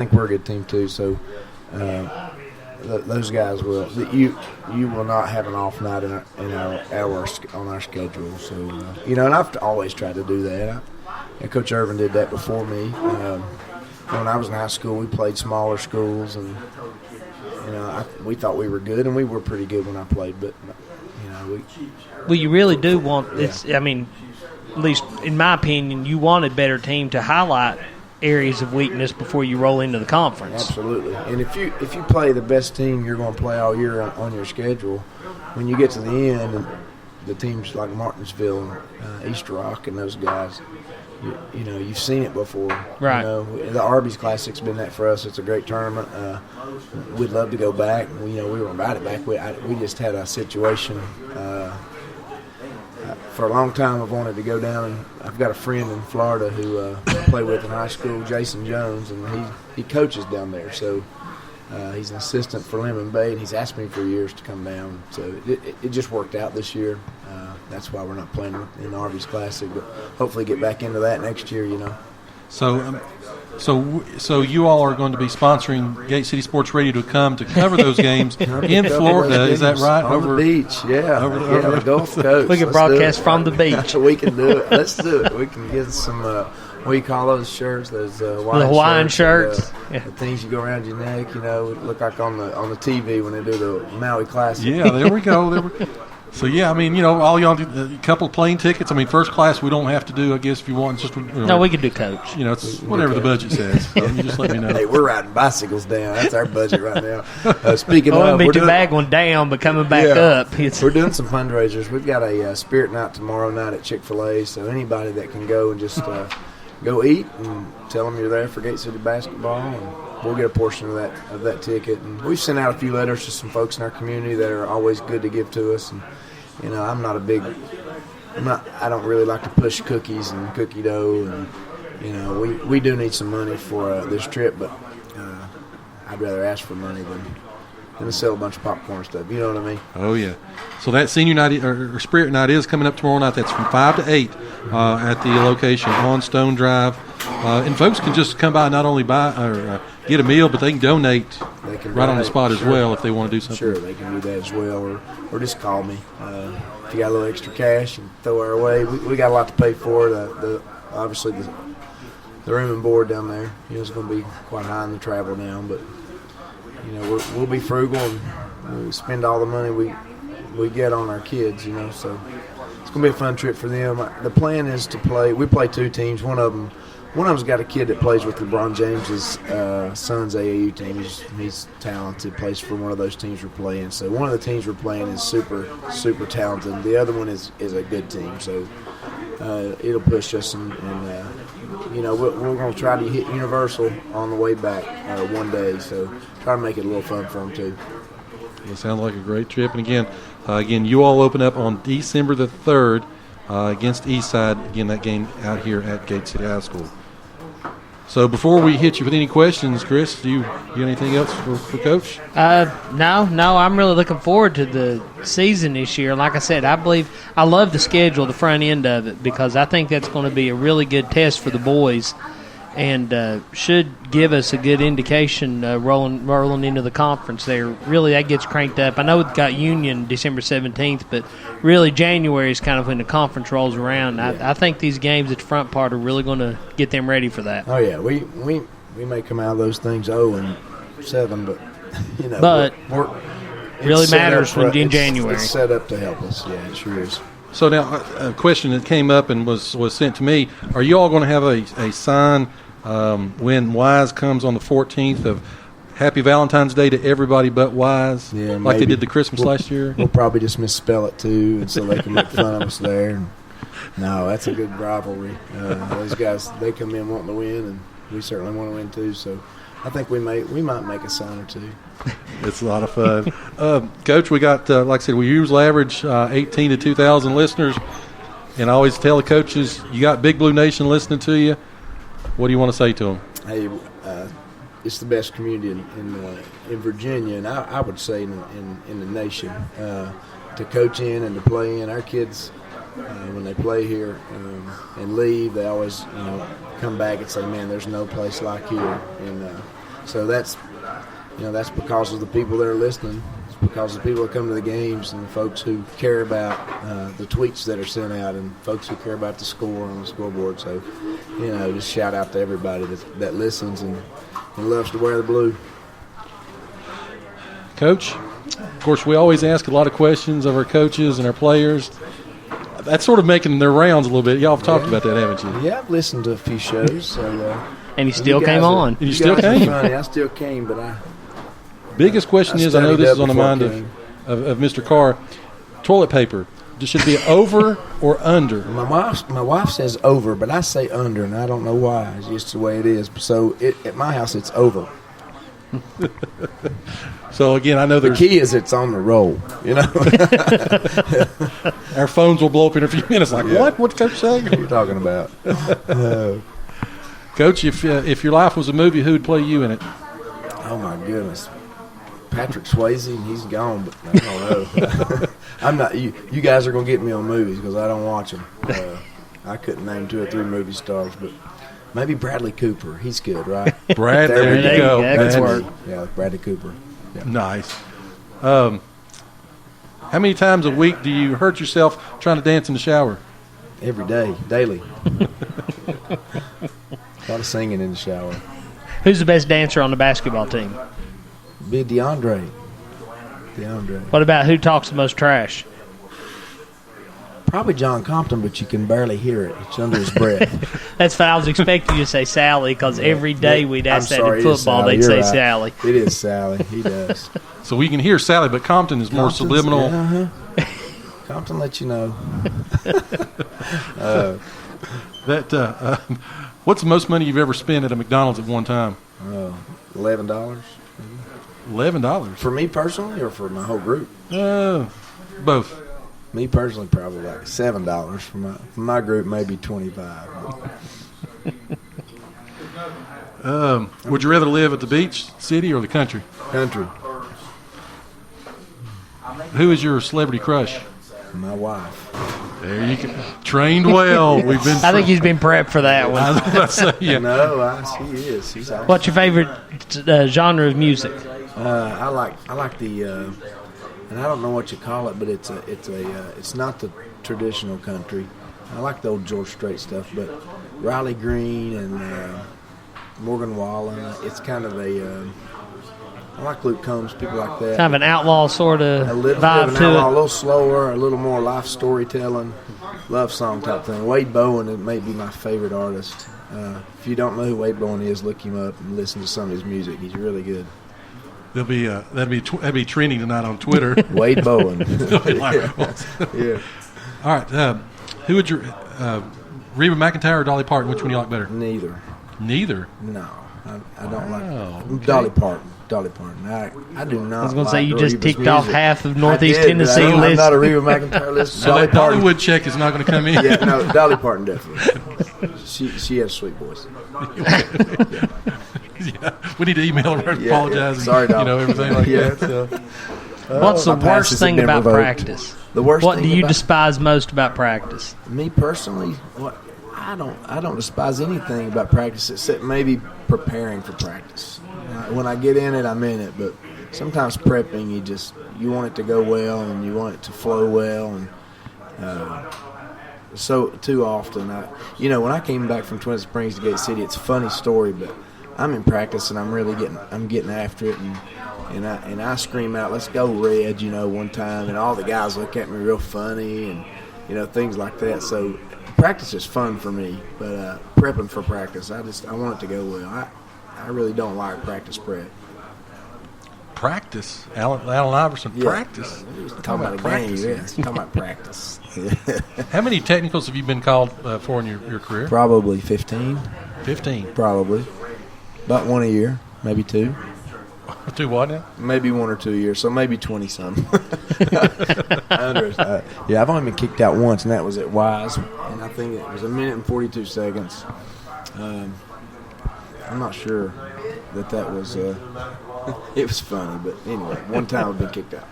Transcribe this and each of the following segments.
think we're a good team too. So those guys will. You will not have an off night on our schedule. So and I've always tried to do that. And Coach Irvin did that before me. When I was in high school, we played smaller schools, and we thought we were good, and we were pretty good when I played. But well, you really do want it's. I mean, at least in my opinion, you want a better team to highlight areas of weakness before you roll into the conference. Absolutely. And if you play the best team you're going to play all year on your schedule, when you get to the end, and the teams like Martinsville and East Rock and those guys, you've seen it before. Right. The Arby's Classic's been that for us. It's a great tournament. We'd love to go back. We were invited back. We just had a situation. For a long time, I've wanted to go down, and I've got a friend in Florida who I play with in high school, Jason Jones, and he coaches down there. So he's an assistant for Lemon Bay, and he's asked me for years to come down. So it just worked out this year. That's why we're not playing in the Arby's Classic, but hopefully get back into that next year. So you all are going to be sponsoring Gate City Sports Radio to come to cover those games in Florida. Is that right? On the beach, yeah. Over the Gulf Coast. We can broadcast from the beach. We can do it. Let's do it. We can get some, what do you call those shirts? Those Hawaiian shirts. The things you go around your neck, look like on the TV when they do the Maui Classic. Yeah, there we go. So, yeah, I mean, all y'all do a couple of plane tickets. I mean, first class we don't have to do, I guess, if you want. Just No, we could do coach. It's whatever the budget says. You just let me know. Hey, we're riding bicycles down. That's our budget right now. Speaking of, we're doing bag one down, but coming back up. We're doing some fundraisers. We've got a spirit night tomorrow night at Chick-fil-A, so anybody that can go and just go eat and tell them you're there for Gate City basketball, and we'll get a portion of that ticket. And we've sent out a few letters to some folks in our community that are always good to give to us. And I don't really like to push cookies and cookie dough, and we do need some money for this trip, but I'd rather ask for money than to sell a bunch of popcorn stuff. You know what I mean? Oh yeah. So that senior night or spirit night is coming up tomorrow night. That's from 5 to 8 at the location on Stone Drive, and folks can just come by, not only buy or get a meal, but they can donate on the spot as well if they want to do something. Sure, they can do that as well, or just call me. If you got a little extra cash and throw our way, we got a lot to pay for. Obviously the room and board down there, it's going to be quite high in the travel now, but we'll be frugal and we spend all the money we get on our kids. So it's going to be a fun trip for them. The plan is to play. We play two teams. One of them's got a kid that plays with LeBron James's son's AAU team. He's talented, plays for one of those teams we're playing. So one of the teams we're playing is super, super talented. The other one is a good team. So it'll push us, and we're going to try to hit Universal on the way back one day. So try to make it a little fun for them too. It sounds like a great trip. And again, you all open up on December the 3rd against Eastside. Again, that game out here at Gate City High School. So before we hit you with any questions, Chris, do you got anything else for Coach? No. I'm really looking forward to the season this year. Like I said, I love the schedule, the front end of it, because I think that's going to be a really good test for the boys, and should give us a good indication rolling into the conference there. Really, that gets cranked up. I know we've got Union December 17th, but really January is kind of when the conference rolls around. Yeah. I think these games at the front part are really going to get them ready for that. Oh, yeah. We may come out of those things 0-7, but, But it really matters in January. It's set up to help us. Yeah, it sure is. So now a question that came up and was sent to me, are you all going to have a sign when Wise comes on the 14th of Happy Valentine's Day to everybody but Wise, like they did the Christmas last year? We'll probably just misspell it too, and so they can make fun of us there. No, that's a good rivalry. Those guys, they come in wanting to win, and we certainly want to win too. So I think we might make a sign or two. It's a lot of fun. Coach, we got, like I said, we usually average 18 to 2,000 listeners, and I always tell the coaches, you got Big Blue Nation listening to you. What do you want to say to them? Hey, it's the best community in Virginia, and I would say in the nation. To coach in and to play in, our kids, when they play here and leave, they always come back and say, man, there's no place like here. And So that's because of the people that are listening. It's because of the people that come to the games and the folks who care about the tweets that are sent out and folks who care about the score on the scoreboard. So, just shout out to everybody that listens and loves to wear the blue. Coach, of course, we always ask a lot of questions of our coaches and our players. That's sort of making their rounds a little bit. Y'all have talked about that, haven't you? Yeah, I've listened to a few shows. So, and he still came on. You still came. Funny. I still came, but Biggest question is, I know this is on the mind of Mr. Carr, toilet paper. Should it be over or under? My wife says over, but I say under, and I don't know why. It's just the way it is. So at my house, it's over. So again, I know the key is it's on the roll. Our phones will blow up in a few minutes. Like, what? What's Coach saying? What are you talking about? Coach, if your life was a movie, who would play you in it? Oh my goodness, Patrick Swayze, and he's gone. But I don't know. I'm not. You guys are gonna get me on movies because I don't watch them. I couldn't name 2 or 3 movie stars, but maybe Bradley Cooper. He's good, right? Brad, there you go. That's work. Yeah, Bradley Cooper. Yeah. Nice. How many times a week do you hurt yourself trying to dance in the shower? Every day, daily. A lot of singing in the shower. Who's the best dancer on the basketball team? Be DeAndre. What about who talks the most trash? Probably John Compton, but you can barely hear it. It's under his breath. That's what I was expecting you to say, Sally, because every day we'd ask that in football, they'd say Sally. It is Sally. He does. So we can hear Sally, but Compton is more subliminal. Yeah, Compton lets you know. What's the most money you've ever spent at a McDonald's at one time? $11. $11 for me personally, or for my whole group? Both. Me personally, probably like $7 for my group, maybe 25. Would you rather live at the beach, city, or the country? Country. Who is your celebrity crush? My wife. There you go. Trained well. We've been. I think he's been prepped for that one. Yeah. No, she is. She's awesome. What's your favorite genre of music? I like the. And I don't know what you call it, but it's not the traditional country. I like the old George Strait stuff, but Riley Green and Morgan Wallen. It's kind of I like Luke Combs, people like that. Kind of an outlaw sort of vibe to it. A little slower, a little more life storytelling, love song type thing. Wade Bowen, it may be my favorite artist. If you don't know who Wade Bowen is, look him up and listen to some of his music. He's really good. That'd be trending tonight on Twitter. Wade Bowen. Yeah. All right. Who would you Reba McEntire or Dolly Parton? Which one do you like better? Neither. Neither. No, I don't like Okay. Dolly Parton. I do not. I was going to say, you like just Reba's ticked music. off half of Northeast I did, Tennessee but I'm list. not a Reba McEntire listener. So that Dollywood check is not going to come in. Yeah, no, Dolly Parton definitely. She has a sweet voice. Yeah, we need to email her apologizing. Sorry, Dolly. Everything like that. So. What's the My worst passes have thing been about revoked. practice? The worst What thing do you about despise most about practice? me personally? I don't despise anything about practice except maybe preparing for practice. When I get in it, I'm in it. But sometimes prepping, you want it to go well and you want it to flow well, and so too often, when I came back from Twin Springs to Gate City, it's a funny story, but I'm in practice and I'm getting after it, and I scream out, "Let's go, Red!" One time, and all the guys look at me real funny, and things like that. So practice is fun for me, but prepping for practice, I want it to go well. I really don't like practice prep. Practice, Allen Iverson. Yeah. Practice. Talking about a game, practice. yes. Talking about practice. How many technicals have you been called for in your career? Probably 15. 15. Probably. About one a year, maybe 2. Do what now? Maybe 1 or 2 years, so maybe 20-some. Yeah, I've only been kicked out once, and that was at Wise, and I think it was 1 minute and 42 seconds. I'm not sure that was it was funny, but anyway, one time I've been kicked out.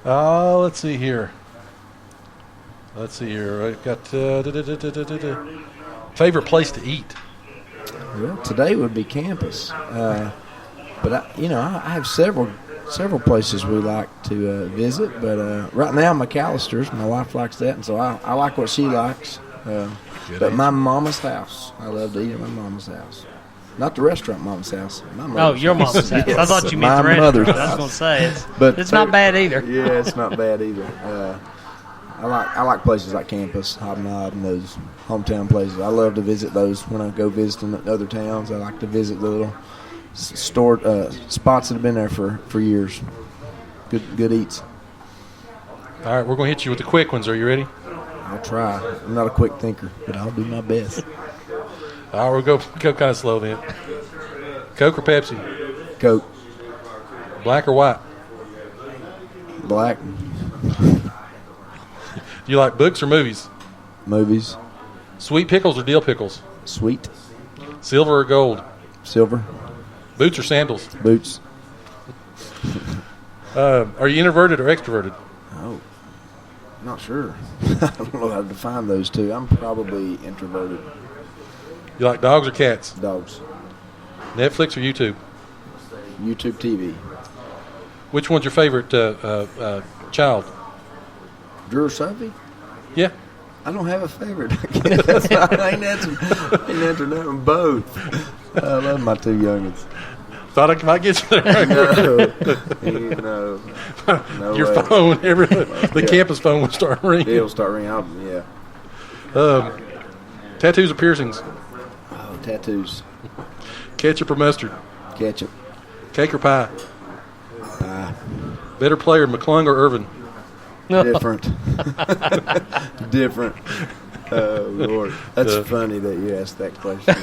Let's see here. I've got favorite place to eat. Well, today would be campus, but I have several places we like to visit. But right now, McAllister's. My wife likes that, and so I like what she likes. But my mama's house, I love to eat at my mama's house. Not the restaurant, mama's house. My mother's Your mama's house. Yes, I thought you meant the my mother's restaurant. I was house. going to say But it's not bad either. Yeah, it's not bad either. I like places like campus, Hobnob, and those hometown places. I love to visit those when I go visiting other towns. I like to visit the little stored spots that have been there for years. Good eats. All right, we're going to hit you with the quick ones. Are you ready? I'll try. I'm not a quick thinker, but I'll do my best. All right, we'll go kind of slow then. Coke or Pepsi? Coke, Black or white? black, Do you like books or movies? movies, Sweet pickles or dill pickles? sweet, Silver or gold? silver, Boots or sandals? boots. Are you introverted or extroverted? Oh, not sure. I don't know how to define those two. I'm probably introverted. You like dogs or cats? Dogs. Netflix or YouTube? YouTube TV. Which one's your favorite child? Drew or Sophie? Yeah. I don't have a favorite. I ain't answered that one. Both. I love my two youngins. Thought I might get you there. No. No Your way. phone, the campus phone will start ringing. It'll start ringing out. Yeah. Tattoos or piercings? Oh, tattoos. Ketchup or mustard? Ketchup. Cake or pie? Pie. Better player, McClung or Irvin? Different. Different. Oh, Lord. That's funny that you asked that question.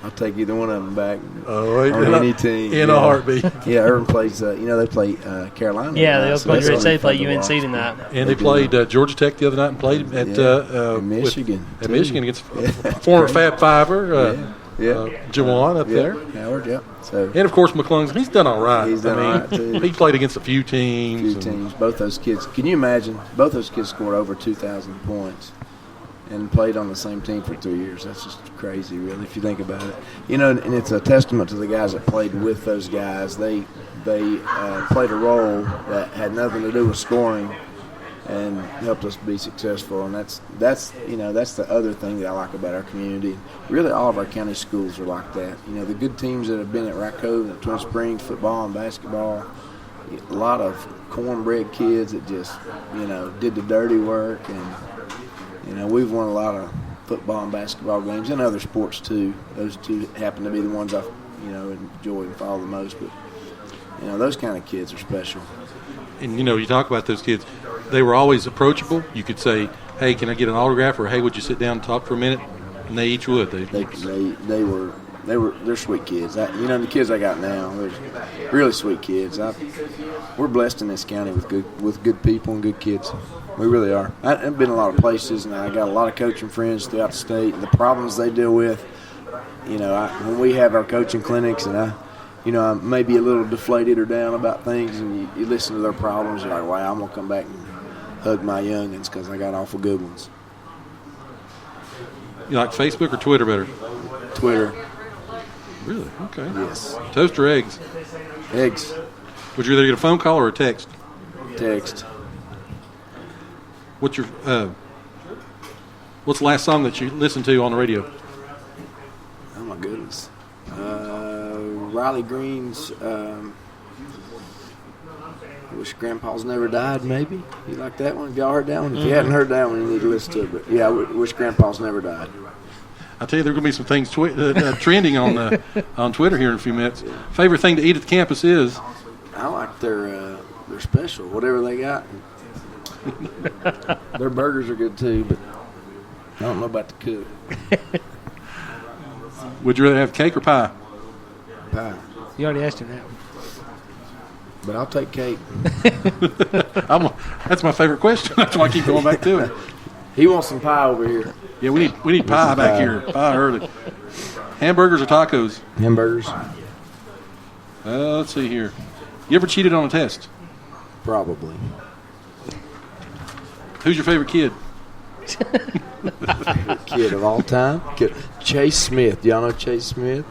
I'll take either one of them back on any team. In a heartbeat. Yeah, Irvin plays, they play Carolina. Yeah, tonight, they so that's was gonna going be to play fun to UNC watch. tonight. And they played Georgia Tech the other night and played at And Michigan. At too. Michigan against former Fab Fiver, Yeah. Jawan up there. Howard, yeah. So, And, of course, McClung's, he's done all right. He's done all right, too. He played against a few teams. few teams. Both those kids. Can you imagine? Both those kids scored over 2,000 points and played on the same team for 3 years. That's just crazy, really, if you think about it. And it's a testament to the guys that played with those guys. They played a role that had nothing to do with scoring and helped us be successful. And that's the other thing that I like about our community. Really, all of our county schools are like that. The good teams that have been at Rock Cove and at Twin Springs, football and basketball, a lot of cornbread kids that just, did the dirty work. And, we've won a lot of football and basketball games and other sports, too. Those two happen to be the ones I, enjoy and follow the most. But, those kind of kids are special. And, you talk about those kids. They were always approachable. You could say, hey, can I get an autograph? Or, hey, would you sit down and talk for a minute? And they each would. They're sweet kids. The kids I got now, they're really sweet kids. We're blessed in this county with good people and good kids. We really are. I've been a lot of places, and I got a lot of coaching friends throughout the state. And the problems they deal with, when we have our coaching clinics, and I may be a little deflated or down about things, and you listen to their problems, you're like, wow, I'm going to come back and hug my youngins because I got awful good ones. You like Facebook or Twitter better? Twitter. Really? Okay. Yes. Toast or eggs? Eggs. Would you rather get a phone call or a text? Text. What's the last song that you listened to on the radio? Oh, my goodness. Riley Green's Wish Grandpa's Never Died, maybe? You like that one? Have y'all heard that one? If you hadn't heard that one, you need to listen to it. But, yeah, Wish Grandpa's Never Died. I tell you, there are going to be some things trending on Twitter here in a few minutes. Favorite thing to eat at the campus is? I like their special, whatever they got. Their burgers are good, too, but I don't know about the cook. Would you rather have cake or pie? Pie. You already asked him that one. But I'll take cake. That's my favorite question. That's why I keep going back to it. He wants some pie over here. Yeah, we need pie back here. Pie early. Hamburgers or tacos? Hamburgers? Let's see here. You ever cheated on a test? Probably. Who's your favorite kid? Kid of all time. Chase Smith. Y'all know Chase Smith?